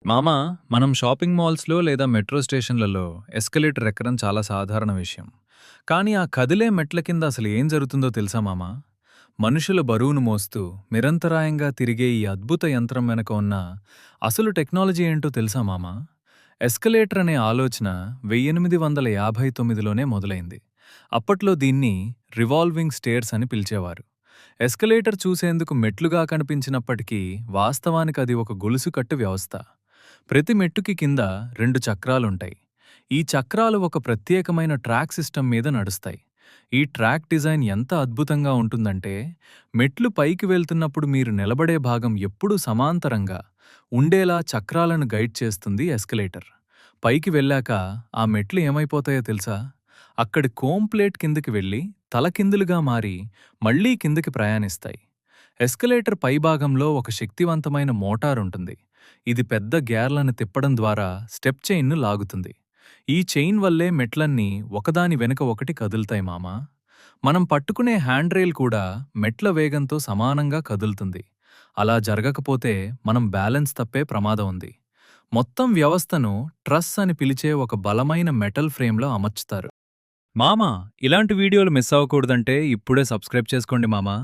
మామా, మనం షాపింగ్ మాల్స్‌లో లేదా మెట్రో స్టేషన్‌లలో ఎస్కలేటర్ ఎక్కడం చాలా సాధారణ విషయం. కానీ ఆ కదిలే మెట్ల కింద అసలు ఏం జరుగుతుందో తెలుసా మామా? మనుషుల బరువును మోస్తూ నిరంతరాయంగా తిరిగే ఈ అద్భుత యంత్రం వెనక ఉన్న అసలు టెక్నాలజీ ఏంటో తెలుసా మామా? ఎస్కలేటర్ అనే ఆలోచన 1859లోనే మొదలైంది. అప్పట్లో దీన్ని రివాల్వింగ్ స్టేర్స్ అని పిలిచేవారు. ఎస్కలేటర్ చూసేందుకు మెట్లుగా కనిపించినప్పటికీ వాస్తవానికి అది ఒక గొలుసుకట్టు వ్యవస్థ. ప్రతి మెట్టుకి కింద 2 చక్రాలుంటాయి. ఈ చక్రాలు ఒక ప్రత్యేకమైన ట్రాక్ సిస్టమ్ మీద నడుస్తాయి. ఈ ట్రాక్ డిజైన్ ఎంత అద్భుతంగా ఉంటుందంటే, మెట్లు పైకి వెళ్తున్నప్పుడు మీరు నిలబడే భాగం ఎప్పుడూ సమాంతరంగా ఉండేలా చక్రాలను గైడ్ చేస్తుంది ఎస్కలేటర్. పైకి వెళ్ళాక ఆ మెట్లు ఏమైపోతాయో తెలుసా? అక్కడి కోమ్ ప్లేట్ కిందకి వెళ్ళి తలకిందులుగా మారి మళ్లీ కిందకి ప్రయాణిస్తాయి. ఎస్కలేటర్ పైభాగంలో ఒక శక్తివంతమైన మోటారుంటుంది. ఇది పెద్ద గేర్లను తిప్పడం ద్వారా స్టెప్ చైన్ను లాగుతుంది. ఈ చైన్ వల్లే మెట్లన్నీ ఒకదాని వెనుక ఒకటి కదులుతాయి మామా. మనం పట్టుకునే హ్యాండ్ రైల్ కూడా మెట్ల వేగంతో సమానంగా కదులుతుంది. అలా జరగకపోతే మనం బ్యాలెన్స్ తప్పే ప్రమాదం ఉంది. మొత్తం వ్యవస్థను ట్రస్ అని పిలిచే ఒక బలమైన మెటల్ ఫ్రేమ్లో అమర్చుతారు. మామా, ఇలాంటి వీడియోలు మిస్ అవ్వకూడదంటే ఇప్పుడే సబ్స్క్రైబ్ చేసుకోండి మామా.